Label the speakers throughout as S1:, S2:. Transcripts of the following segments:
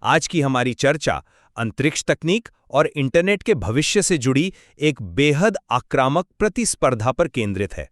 S1: आज की हमारी चर्चा अंतरिक्ष तकनीक और इंटरनेट के भविष्य से जुड़ी एक बेहद आक्रामक प्रतिस्पर्धा पर केंद्रित है।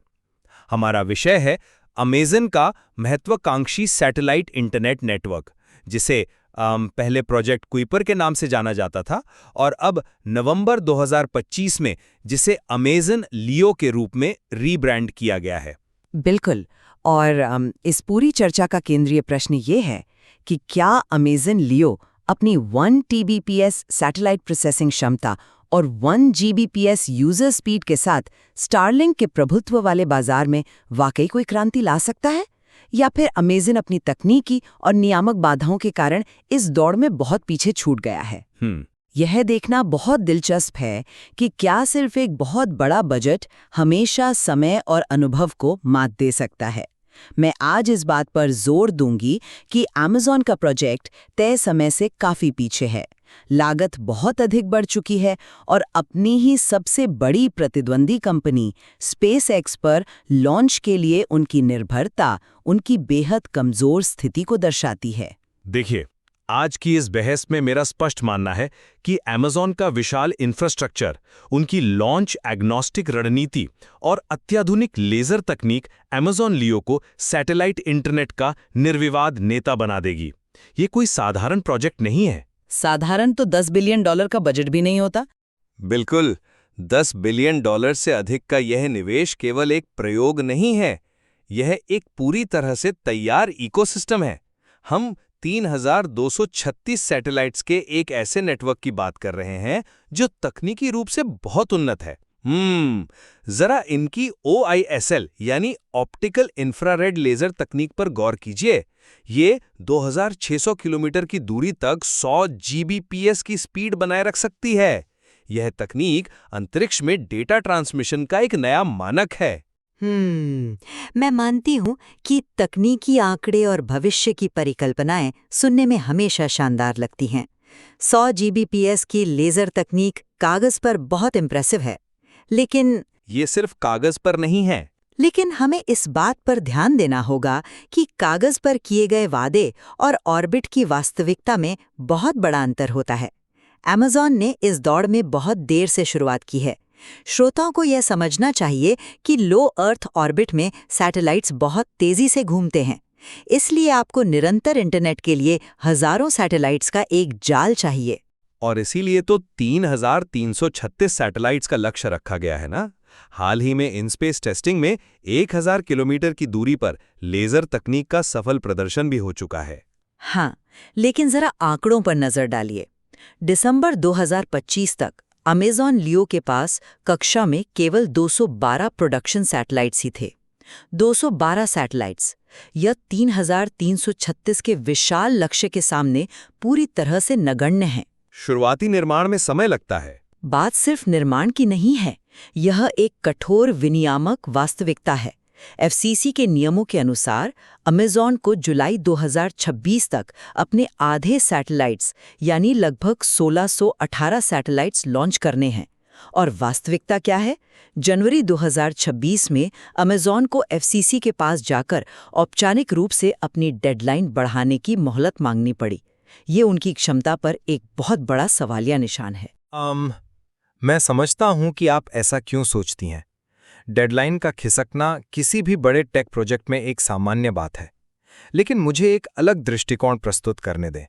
S1: हमारा विषय है अमेज़न का महत्वाकांक्षी सैटेलाइट इंटरनेट नेटवर्क, जिसे पहले प्रोजेक्ट कुइपर के नाम से जाना जाता था और अब नवंबर 2025 में जिसे अमेज़न लियो के रूप में रीब्रांड किया गया है।
S2: बिल्कुल। और इस पूरी चर्चा का केंद्रीय प्रश्न ये है कि क्या अमेज़न लियो अपनी 1 TBPS सैटेलाइट प्रोसेसिंग क्षमता और 1 GBPS यूजर स्पीड के साथ स्टारलिंक के प्रभुत्व वाले बाजार में वाकई कोई क्रांति ला सकता है, या फिर अमेज़न अपनी तकनीकी और नियामक बाधाओं के कारण इस दौड़ में बहुत पीछे छूट गया है। यह देखना बहुत दिलचस्प है कि क्या सिर्फ एक बहुत बड़ा बजट हमेशा समय और अनुभव को मात दे सकता है। मैं आज इस बात पर जोर दूंगी कि अमेज़न का प्रोजेक्ट तय समय से काफी पीछे है, लागत बहुत अधिक बढ़ चुकी है और अपनी ही सबसे बड़ी प्रतिद्वंदी कंपनी स्पेसएक्स पर लॉन्च के लिए उनकी निर्भरता उनकी बेहद कमजोर स्थिति को दर्शाती है।
S1: देखिए, आज की इस बहस में मेरा स्पष्ट मानना है कि अमेज़न का विशाल इंफ्रास्ट्रक्चर, उनकी लॉन्च एग्नोस्टिक रणनीति और अत्याधुनिक लेजर तकनीक अमेज़न लियो को सैटेलाइट इंटरनेट का निर्विवाद नेता बना देगी। ये कोई साधारण प्रोजेक्ट नहीं है।
S2: साधारण तो $10 बिलियन का बजट भी नहीं होता।
S3: बिल्कुल, $10 बिलियन से अधिक का यह निवेश केवल एक प्रयोग नहीं है, यह एक पूरी तरह से तैयार इकोसिस्टम है। हम 3236 सैटेलाइट्स के एक ऐसे नेटवर्क की बात कर रहे हैं जो तकनीकी रूप से बहुत उन्नत है। जरा इनकी OISL यानी ऑप्टिकल इंफ्रारेड लेजर तकनीक पर गौर कीजिए। ये 2600 किलोमीटर की दूरी तक 100 GBPS की स्पीड बनाए रख सकती है। यह तकनीक अंतरिक्ष में डेटा ट्रांसमिशन का एक नया मानक है।
S4: मैं मानती हूँ कि तकनीकी आंकड़े और भविष्य की परिकल्पनाएं सुनने में हमेशा शानदार लगती हैं। 100 GBPS की लेजर तकनीक कागज पर बहुत इम्प्रेसिव है, लेकिन
S3: ये सिर्फ कागज पर नहीं है।
S4: लेकिन हमें इस बात पर ध्यान देना होगा कि कागज पर किए गए वादे और ऑर्बिट की वास्तविकता में बहुत बड़ा अंतर होता है। अमेज़न ने इस दौड़ में बहुत देर से शुरुआत की है। श्रोताओं को यह समझना चाहिए कि लो अर्थ ऑर्बिट में सैटेलाइट्स बहुत तेजी से घूमते हैं, इसलिए आपको निरंतर इंटरनेट के लिए हजारों सैटेलाइट्स का एक जाल चाहिए।
S3: और इसीलिए तो 3336 सैटेलाइट्स का लक्ष्य रखा गया है ना। हाल ही में इनस्पेस टेस्टिंग में 1000 किलोमीटर की दूरी पर लेजर तकनीक का सफल प्रदर्शन भी हो चुका है।
S4: हाँ, लेकिन जरा आंकड़ों पर नजर डालिए। दिसंबर 2025 तक अमेज़न लियो के पास कक्षा में केवल 212 प्रोडक्शन सैटेलाइट्स ही थे। 212 सैटेलाइट्स यह 3336 के विशाल लक्ष्य के सामने पूरी तरह से नगण्य है।
S3: शुरुआती निर्माण में समय लगता है।
S4: बात सिर्फ निर्माण की नहीं है, यह एक कठोर विनियामक वास्तविकता है। FCC के नियमों के अनुसार अमेज़न को जुलाई 2026 तक अपने आधे सैटेलाइट्स यानी लगभग 1618 सैटेलाइट्स लॉन्च करने हैं। और वास्तविकता क्या है? जनवरी 2026 में अमेज़न को FCC के पास जाकर औपचारिक रूप से अपनी डेडलाइन बढ़ाने की मोहलत मांगनी पड़ी। ये उनकी क्षमता पर एक बहुत बड़ा सवालिया निशान है।
S3: मैं समझता हूं कि आप ऐसा क्यों सोचती हैं। डेडलाइन का खिसकना किसी भी बड़े टेक प्रोजेक्ट में एक सामान्य बात है, लेकिन मुझे एक अलग दृष्टिकोण प्रस्तुत करने दें।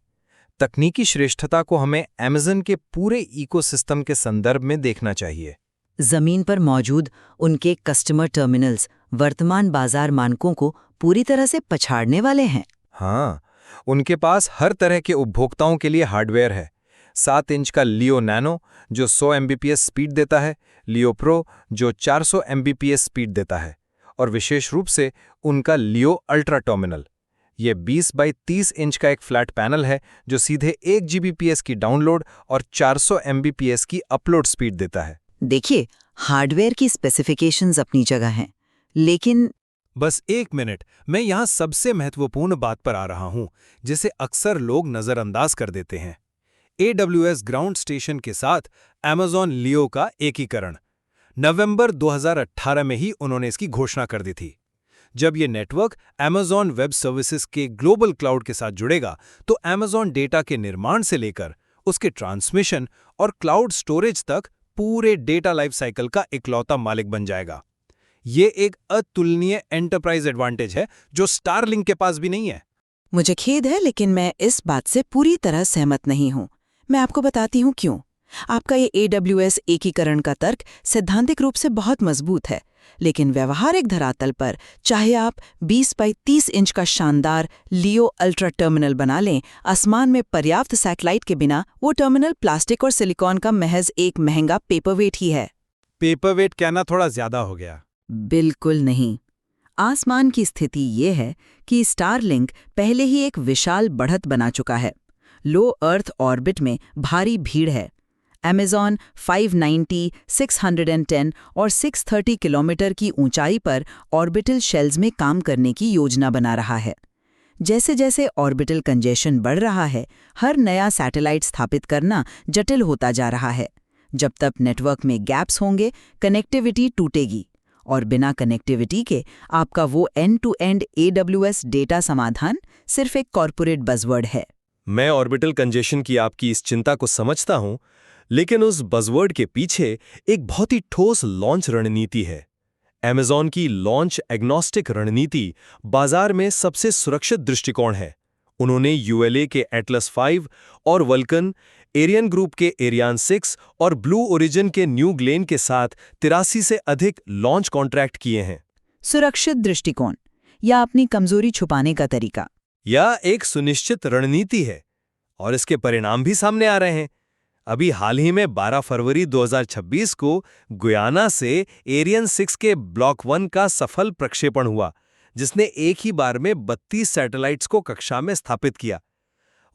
S3: तकनीकी श्रेष्ठता को हमें अमेज़न के पूरे इकोसिस्टम के संदर्भ में देखना चाहिए।
S4: जमीन पर मौजूद उनके कस्टमर टर्मिनल्स वर्तमान बाजार मानकों को पूरी तरह से पछाड़ने वाले हैं।
S3: हाँ, उनके पास हर तरह के उपभोक्ताओं के लिए हार्डवेयर है। 7 इंच का लियो नैनो जो 100 Mbps स्पीड देता है, लियो प्रो जो 400 Mbps स्पीड देता है, और विशेष रूप से उनका लियो अल्ट्रा टर्मिनल। ये 20 बाई 30 इंच का एक फ्लैट पैनल है जो सीधे 1 Gbps की डाउनलोड और 400 Mbps की अपलोड स्पीड देता है।
S4: देखिए, हार्डवेयर की स्पेसिफिकेशंस अपनी जगह हैं, लेकिन
S1: बस एक मिनट, मैं यहाँ सबसे महत्वपूर्ण बात पर आ रहा हूँ जिसे अक्सर लोग नज़रअंदाज कर देते हैं। AWS ग्राउंड स्टेशन के साथ अमेज़न लियो का एकीकरण। नवंबर 2018 में ही उन्होंने इसकी घोषणा कर दी थी। जब ये नेटवर्क Amazon वेब सर्विसेज के ग्लोबल क्लाउड के साथ जुड़ेगा तो Amazon डेटा के निर्माण से लेकर उसके ट्रांसमिशन और क्लाउड स्टोरेज तक पूरे डेटा लाइफ साइकिल का इकलौता मालिक बन जाएगा। ये एक अतुलनीय एंटरप्राइज एडवांटेज है जो स्टारलिंक के पास भी नहीं है।
S2: मुझे खेद है, लेकिन मैं इस बात से पूरी तरह सहमत नहीं हूं। मैं आपको बताती हूं क्यों। आपका ये AWS एकीकरण का तर्क सैद्धांतिक रूप से बहुत मजबूत है, लेकिन व्यवहारिक धरातल पर चाहे आप 20 बाई 30 इंच का शानदार लियो अल्ट्रा टर्मिनल बना लें, आसमान में पर्याप्त सैटेलाइट के बिना वो टर्मिनल प्लास्टिक और सिलिकॉन का महज एक महंगा पेपरवेट ही है।
S1: पेपरवेट कहना थोड़ा ज्यादा हो गया।
S2: बिल्कुल नहीं। आसमान की स्थिति ये है कि स्टारलिंक पहले ही एक विशाल बढ़त बना चुका है। लो अर्थ ऑर्बिट में भारी भीड़ है। Amazon 590, 610 और 630 किलोमीटर की ऊंचाई पर ऑर्बिटल शेल्स में काम करने की योजना बना रहा है। जैसे जैसे ऑर्बिटल कंजेशन बढ़ रहा है, हर नया सैटेलाइट स्थापित करना जटिल होता जा रहा है। जब तक नेटवर्क में गैप्स होंगे, कनेक्टिविटी टूटेगी, और बिना कनेक्टिविटी के आपका वो एंड-टू-एंड AWS डेटा समाधान सिर्फ एक कॉर्पोरेट बज़वर्ड है।
S3: मैं ऑर्बिटल कंजेशन की आपकी इस चिंता को समझता हूं, लेकिन उस बज़वर्ड के पीछे एक बहुत ही ठोस लॉन्च रणनीति है। Amazon की लॉन्च एग्नोस्टिक रणनीति बाजार में सबसे सुरक्षित दृष्टिकोण है। उन्होंने ULA के Atlas 5 और वल्कन, एरियन ग्रुप के एरियन 6 और ब्लू ओरिजिन के न्यू ग्लेन के साथ 83 से अधिक लॉन्च कॉन्ट्रैक्ट किए हैं।
S2: सुरक्षित दृष्टिकोण या अपनी कमजोरी छुपाने का तरीका?
S3: यह एक सुनिश्चित रणनीति है और इसके परिणाम भी सामने आ रहे हैं। अभी हाल ही में 12 फरवरी 2026 को गुयाना से एरियन 6 के ब्लॉक 1 का सफल प्रक्षेपण हुआ, जिसने एक ही बार में 32 सैटेलाइट्स को कक्षा में स्थापित किया।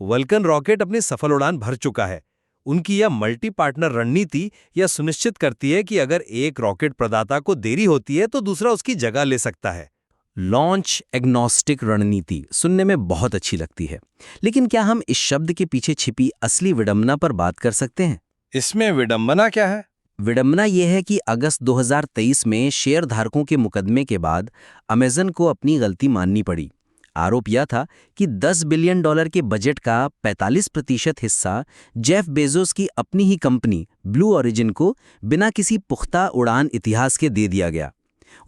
S3: वल्कन रॉकेट अपनी सफल उड़ान भर चुका है। उनकी यह मल्टी पार्टनर रणनीति यह सुनिश्चित करती है कि अगर एक रॉकेट प्रदाता को देरी होती है तो दूसरा उसकी जगह ले सकता है।
S1: लॉन्च एग्नोस्टिक रणनीति सुनने में बहुत अच्छी लगती है, लेकिन क्या हम इस शब्द के पीछे छिपी असली विडंबना पर बात कर सकते हैं?
S3: इसमें विडंबना क्या है?
S1: विडंबना यह है कि अगस्त 2023 में शेयरधारकों के मुकदमे के बाद अमेज़न को अपनी गलती माननी पड़ी। आरोप यह था कि $10 बिलियन के बजट का 45% हिस्सा जेफ बेजोस की अपनी ही कंपनी ब्लू ओरिजिन को बिना किसी पुख्ता उड़ान इतिहास के दे दिया गया।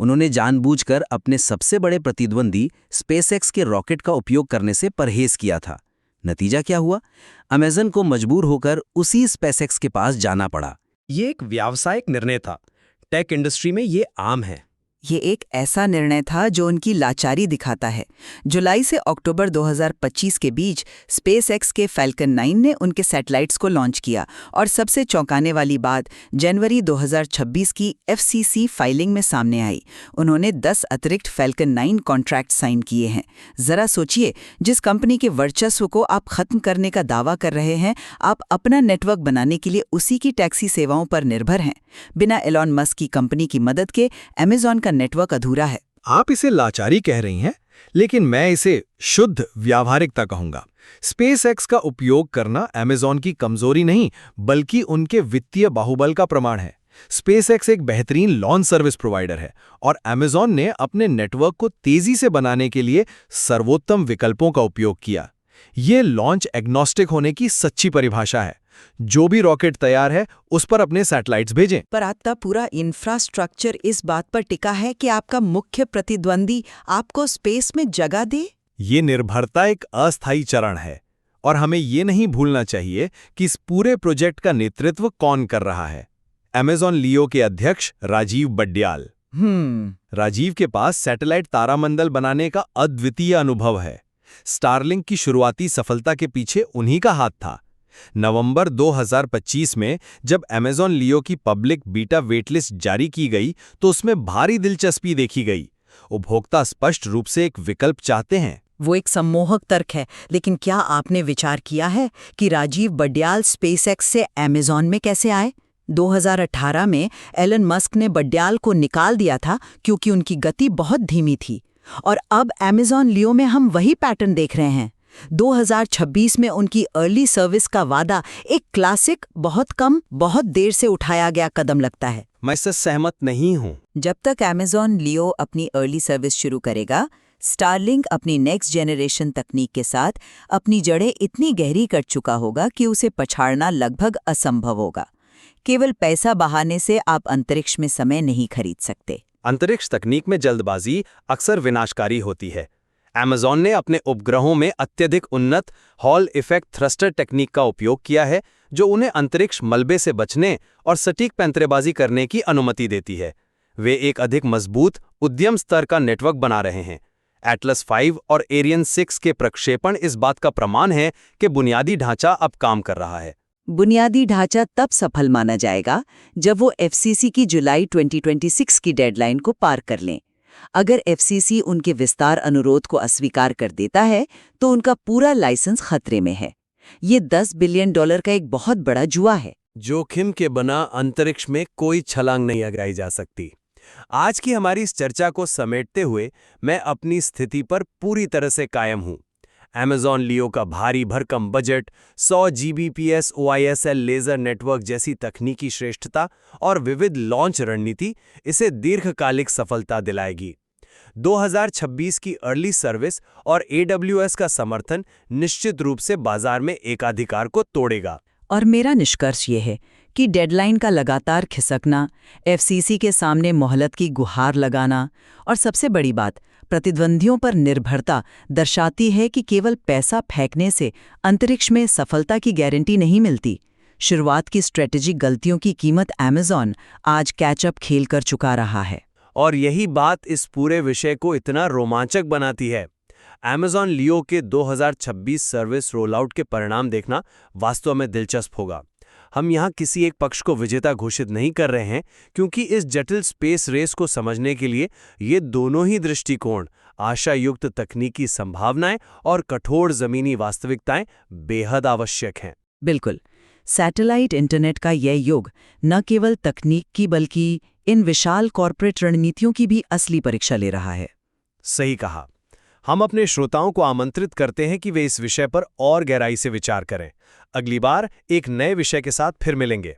S1: उन्होंने जानबूझकर अपने सबसे बड़े प्रतिद्वंदी स्पेसएक्स के रॉकेट का उपयोग करने से परहेज किया था। नतीजा क्या हुआ? अमेज़न को मजबूर होकर उसी स्पेसएक्स के पास जाना पड़ा।
S5: ये एक व्यावसायिक निर्णय था। टेक इंडस्ट्री में ये आम है।
S2: ये एक ऐसा निर्णय था जो उनकी लाचारी दिखाता है। जुलाई से अक्टूबर 2025 के बीच स्पेसएक्स के फैल्कन 9 ने उनके सैटेलाइट्स को लॉन्च किया, और सबसे चौंकाने वाली बात जनवरी 2026 की FCC फाइलिंग में सामने आई। उन्होंने 10 अतिरिक्त फैल्कन 9 कॉन्ट्रैक्ट साइन किए हैं। जरा सोचिए, जिस कंपनी के वर्चस्व को आप खत्म करने का दावा कर रहे हैं, आप अपना नेटवर्क बनाने के लिए उसी की टैक्सी सेवाओं पर निर्भर हैं। बिना एलॉन मस्क की कंपनी की मदद के Amazon का नेटवर्क अधूरा है।
S1: आप इसे लाचारी कह रही हैं, लेकिन मैं इसे शुद्ध व्यावहारिकता कहूंगा। स्पेसएक्स का उपयोग करना Amazon की कमजोरी नहीं, बल्कि उनके वित्तीय बाहुबल का प्रमाण है। स्पेसएक्स एक बेहतरीन लॉन्च सर्विस प्रोवाइडर है, और Amazon ने अपने नेटवर्क को तेजी से बनाने के लिए सर्वोत्तम विकल्पों का उपयोग किया। ये लॉन्च एग्नोस्टिक होने की सच्ची परिभाषा है। जो भी रॉकेट तैयार है उस पर अपने सैटेलाइट्स भेजें।
S2: पर आपका पूरा इंफ्रास्ट्रक्चर इस बात पर टिका है कि आपका मुख्य प्रतिद्वंदी आपको स्पेस में जगह दे।
S1: ये निर्भरता एक अस्थायी चरण है, और हमें ये नहीं भूलना चाहिए कि इस पूरे प्रोजेक्ट का नेतृत्व कौन कर रहा है। Amazon लियो के अध्यक्ष राजीव बड्याल। राजीव के पास सैटेलाइट तारामंडल बनाने का अद्वितीय अनुभव है। स्टारलिंक की शुरुआती सफलता के पीछे उन्हीं का हाथ था। नवंबर 2025 में जब Amazon लियो की पब्लिक बीटा वेटलिस्ट जारी की गई तो उसमें भारी दिलचस्पी देखी गई। उपभोक्ता स्पष्ट रूप से एक विकल्प चाहते हैं।
S4: वो एक सम्मोहक तर्क है, लेकिन क्या आपने विचार किया है कि राजीव बड्याल स्पेसएक्स से Amazon में कैसे आए? 2018 में एलन मस्क ने बड्याल को निकाल दिया था क्योंकि उनकी गति बहुत धीमी थी, और अब Amazon लियो में हम वही पैटर्न देख रहे हैं। 2026 में उनकी अर्ली सर्विस का वादा एक क्लासिक, बहुत कम, बहुत देर से उठाया गया कदम लगता है।
S1: मैं इससे सहमत नहीं हूँ।
S2: जब तक Amazon Leo अपनी अर्ली सर्विस शुरू करेगा, स्टारलिंक अपनी नेक्स्ट जनरेशन तकनीक के साथ अपनी जड़ें इतनी गहरी कर चुका होगा कि उसे पछाड़ना लगभग असंभव होगा। केवल पैसा बहाने से आप अंतरिक्ष में समय नहीं खरीद सकते।
S1: अंतरिक्ष तकनीक में जल्दबाजी अक्सर विनाशकारी होती है। Amazon ने अपने उपग्रहों में अत्यधिक उन्नत हॉल इफेक्ट थ्रस्टर टेक्निक का उपयोग किया है, जो उन्हें अंतरिक्ष मलबे से बचने और सटीक पैंतरेबाजी करने की अनुमति देती है। वे एक अधिक मजबूत उद्यम स्तर का नेटवर्क बना रहे हैं। एटलस 5 और एरियन 6 के प्रक्षेपण इस बात का प्रमाण है कि बुनियादी ढांचा अब काम कर रहा है।
S2: बुनियादी ढांचा तब सफल माना जाएगा जब वो FCC की जुलाई 2026 की डेडलाइन को पार कर लें। अगर FCC उनके विस्तार अनुरोध को अस्वीकार कर देता है तो उनका पूरा लाइसेंस खतरे में है। ये $10 बिलियन का एक बहुत बड़ा जुआ है।
S1: जोखिम के बिना अंतरिक्ष में कोई छलांग नहीं लगाई जा सकती। आज की हमारी इस चर्चा को समेटते हुए मैं अपनी स्थिति पर पूरी तरह से कायम हूँ। Amazon Leo का भारी भरकम budget, 100 Gbps OISL laser network जैसी तकनीकी श्रेष्ठता और विविध लॉन्च रणनीति इसे दीर्घकालिक सफलता दिलाएगी। 2026 की अर्ली सर्विस और AWS का समर्थन निश्चित रूप से बाजार में एकाधिकार को तोड़ेगा।
S2: और मेरा निष्कर्ष ये है कि डेडलाइन का लगातार खिसकना, FCC के सामने मोहलत की गुहार लगाना और सबसे बड़ी बात, प्रतिद्वंदियों पर निर्भरता दर्शाती है कि केवल पैसा फेंकने से अंतरिक्ष में सफलता की गारंटी नहीं मिलती। शुरुआत की स्ट्रेटेजिक गलतियों की कीमत Amazon आज कैचअप खेल कर चुका रहा है।
S1: और यही बात इस पूरे विषय को इतना रोमांचक बनाती है। Amazon Leo के 2026 सर्विस रोलआउट के परिणाम देखना वास्तव में दिलचस्प होगा। हम यहाँ किसी एक पक्ष को विजेता घोषित नहीं कर रहे हैं, क्योंकि इस जटिल स्पेस रेस को समझने के लिए ये दोनों ही दृष्टिकोण, आशायुक्त तकनीकी संभावनाएं और कठोर जमीनी वास्तविकताएं, बेहद आवश्यक हैं।
S2: बिल्कुल, सैटेलाइट इंटरनेट का यह युग न केवल तकनीक की बल्कि इन विशाल कॉर्पोरेट रणनीतियों की भी असली परीक्षा ले रहा है।
S1: सही कहा। हम अपने श्रोताओं को आमंत्रित करते हैं कि वे इस विषय पर और गहराई से विचार करें। अगली बार एक नए विषय के साथ फिर मिलेंगे।